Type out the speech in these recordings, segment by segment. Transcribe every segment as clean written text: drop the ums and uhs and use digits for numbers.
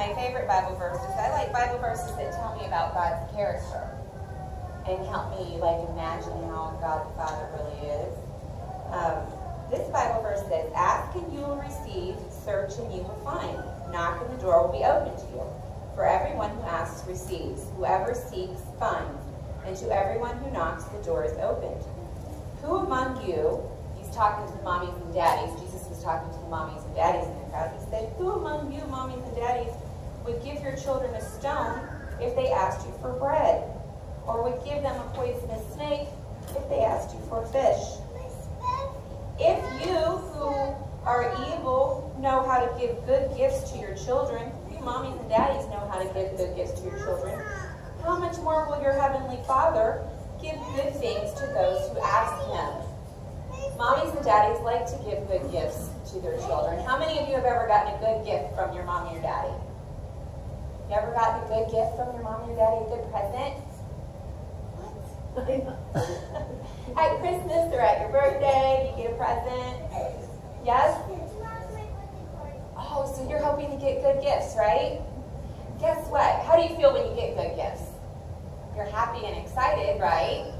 my favorite Bible verses. I like Bible verses that tell me about God's character and help me like imagine how God the Father really is. This Bible verse says, "Ask and you will receive, search and you will find. Knock and the door will be opened to you. For everyone who asks receives, whoever seeks finds, and to everyone who knocks the door is opened. Who among you," he's talking to the mommies and daddies, Jesus was talking to the mommies and daddies in the crowd, he said, "Who among you, mommies and daddies, would give your children a stone if they asked you for bread? Or would give them a poisonous snake if they asked you for fish? If you who are evil know how to give good gifts to your children," you mommies and daddies know how to give good gifts to your children, "how much more will your heavenly Father give good things to those who ask him?" Mommies and daddies like to give good gifts to their children. How many of you have ever gotten a good gift from your mom or your daddy? You ever gotten a good gift from your mom or your daddy, a good present? At Christmas or at your birthday, you get a present. Yes? Oh, so you're hoping to get good gifts, right? Guess what? How do you feel when you get good gifts? You're happy and excited, right?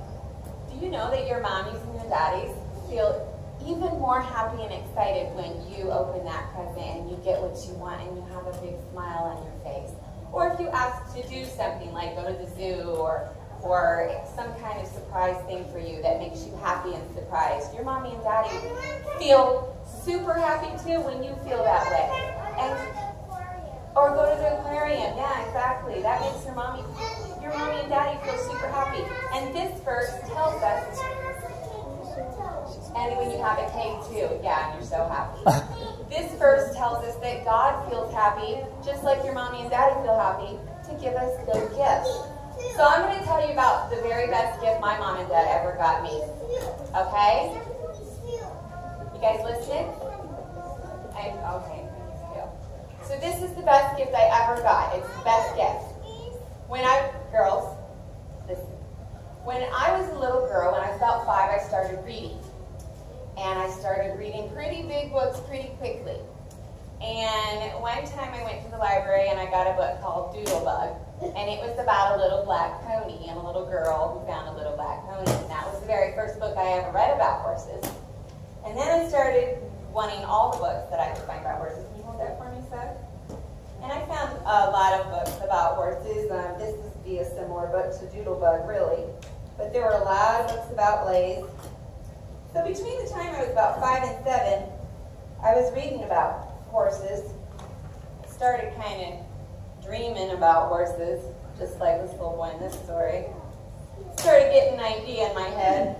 Do you know that your mommies and your daddies feel even more happy and excited when you open that present and you get what you want and you have a big smile on your face? Or if you ask to do something like go to the zoo or some kind of surprise thing for you that makes you happy and surprised. Your mommy and daddy feel super happy too when you feel that way. Or go to the aquarium. Yeah, exactly. That makes your mommy and daddy feel super happy. And this verse tells us, and when you have a cake too, yeah, and you're so happy. This verse tells us that God feels happy, just like your mommy and daddy feel happy, to give us good gifts. So I'm going to tell you about the very best gift my mom and dad ever got me. Okay? You guys listening? Okay. So this is the best gift I ever got. It's the best gift. Girls, listen. When I was a little girl, when I was about 5, I started reading. And I started reading pretty big books pretty quickly. And one time I went to the library and I got a book called Doodlebug. And it was about a little black pony and a little girl who found a little black pony. And that was the very first book I ever read about horses. And then I started wanting all the books that I could find about horses. Can you hold that for me, Seth? And I found a lot of books about horses. This would be a similar book to Doodlebug, really. But there were a lot of books about Blaze. So between the time I was about 5 and 7, I was reading about horses. I started kind of dreaming about horses, just like this little boy in this story. Started getting an idea in my head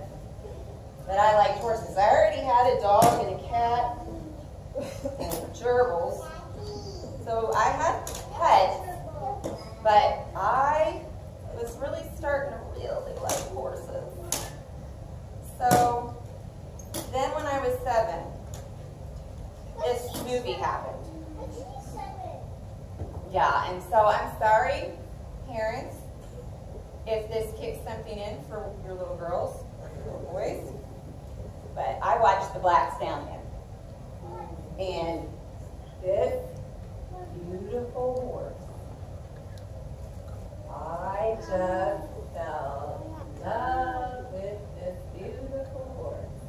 that I liked horses. I already had a dog and a cat and gerbils. So I had pets, but I was really starting to really like horses. So then when I was 7, this movie happened. Yeah, and so I'm sorry, parents, if this kicks something in for your little girls or your little boys, but I watched The Black Stallion. And this beautiful horse, I just fell in love with this beautiful horse.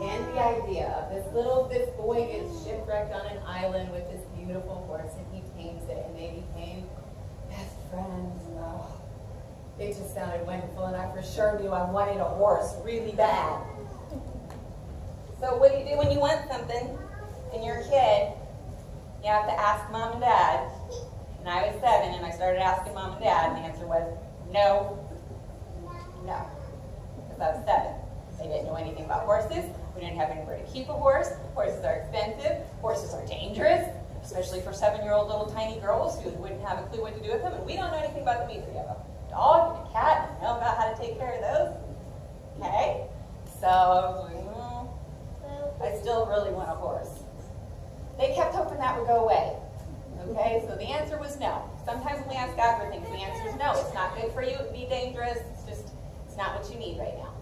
And the idea of this boy gets shipwrecked on an island with this beautiful horse, and he tames it, and they became best friends. And it just sounded wonderful, and I for sure knew I wanted a horse really bad. So what do you do when you want something and you're a kid? You have to ask mom and dad. And I was 7, and I started asking mom and dad, and the answer was no. No. Because I was 7. They didn't know anything about horses. We didn't have anywhere to keep a horse. Horses are expensive. Horses are dangerous, especially for 7-year-old little tiny girls who wouldn't have a clue what to do with them. And we don't know anything about them either. You have a dog and a cat. You know about how to take care of those. Okay? So I still really want a horse. They kept hoping that would go away. Okay? So the answer was no. Sometimes when we ask God for things, the answer is no. It's not good for you. It would be dangerous. It's not what you need right now.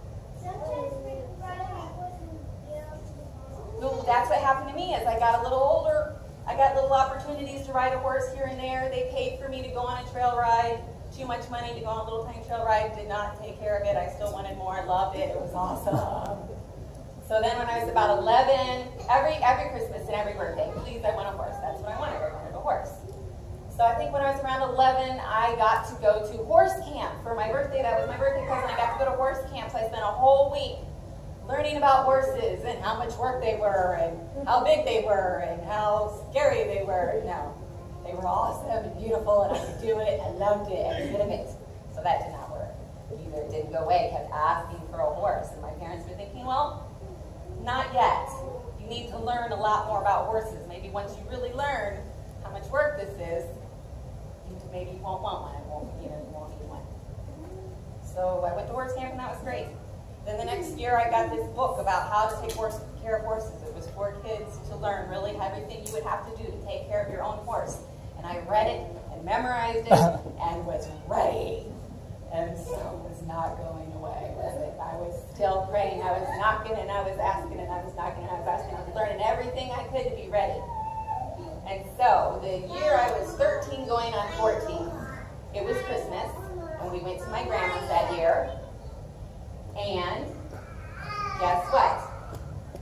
Well, that's what happened to me as I got a little older. I got little opportunities to ride a horse here and there. They paid for me to go on a trail ride. Too much money to go on a little tiny trail ride. Did not take care of it. I still wanted more. Loved it. It was awesome. So then when I was about 11, every Christmas and every birthday, please, I want a horse. That's what I wanted. I wanted a horse. So I think when I was around 11, I got to go to horse camp for my birthday. That was my birthday present. I got to go to horse camp. So I spent a whole week learning about horses and how much work they were and how big they were and how scary they were. No, they were awesome and beautiful, and I could do it. I loved it every bit of it. So that did not work. Either it didn't go away. I kept asking for a horse, and my parents were thinking, well, not yet. You need to learn a lot more about horses. Maybe once you really learn how much work this is, maybe you won't want one. You won't need one. So I went to horse camp, and that was great. Then the next year, I got this book about how to take care of horses. It was for kids to learn really everything you would have to do to take care of your own horse. And I read it and memorized it and was ready. And so it was not going away, was it? I was still praying. I was knocking, and I was asking, and I was knocking, and I was asking. I was learning everything I could to be ready. And so the year I was 13 going on 14, it was Christmas, and we went to my grandma's that year. And guess what?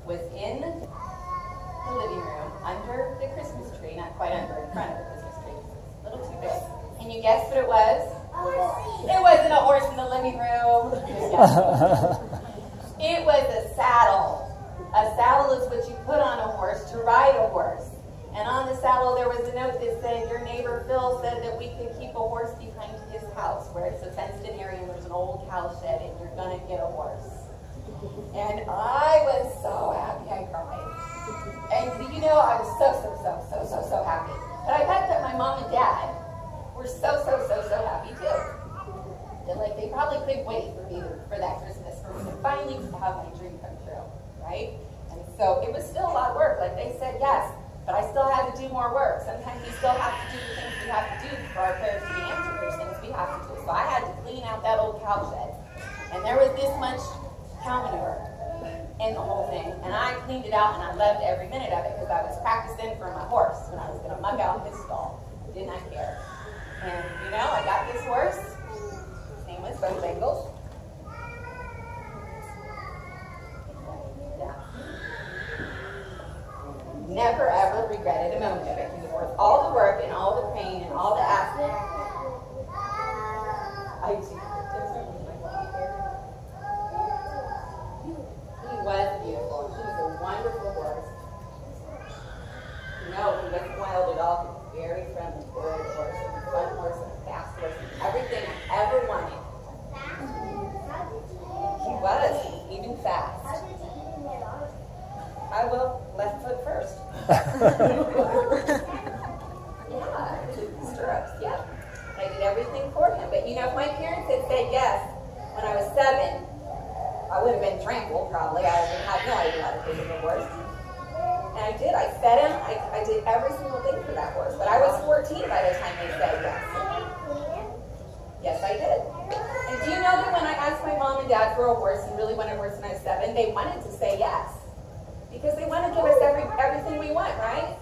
Was in the living room under the Christmas tree, not quite under, in front of the Christmas tree, a little too big. Can you guess what it was? It wasn't a horse in the living room. It was a saddle. A saddle is what you put on a horse to ride a horse. And on the saddle there was a note that said, your neighbor Phil said that we could keep a horse behind his house where it's a fenced-in area and there's an old cow shed and you're going to get a horse. And I was so happy I cried. And you know, I was so happy. But I bet that my mom and dad were so happy too. That like they probably couldn't wait for that Christmas for me to finally have my dream come true, right? And so it was still a lot of work. Like they said yes, but I still had to do more work. Sometimes we still have to do the things we have to do for our prayers to be answered. There's things we have to do. So I had to clean out that old cow shed. And there was this much cow manure in the whole thing. And I cleaned it out, and I loved every minute of it because I was practicing for my horse when I was going to mug out his stall. Did not care. And, you know, I got this horse. His name was Bojangles. Never ever regretted a moment of it. He was worth all the work and all the pain and all the accident. He was beautiful. He was a wonderful horse. No, he wasn't wild at all. He was very friendly, good horse, a fun horse, and a fast horse, and everything I ever wanted. He was, even fast. I will left foot first. Yeah, stirrups, yeah. I did everything for him. But you know, if my parents had said yes when I was 7, I would have been trampled probably. I would have had no idea how to take a horse. And I did. I fed him. I did every single thing for that horse. But I was 14 by the time they said yes. Yes, I did. And do you know that when I asked my mom and dad for a horse and really wanted a horse when I was 7, they wanted to say yes. Because they want to give us everything we want, right?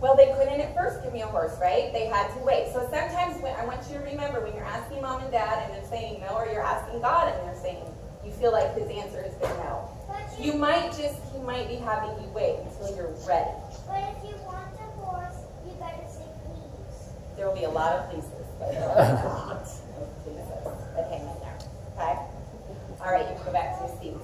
Well, they couldn't at first give me a horse, right? They had to wait. So sometimes I want you to remember when you're asking mom and dad and they're saying no, or you're asking God and they're saying you feel like his answer has been no. He might be having you wait until you're ready. But if you want a horse, you better say please. There will be a lot of pleases, but there are not pleases. But hang in there, okay? All right, you can go back to your seat.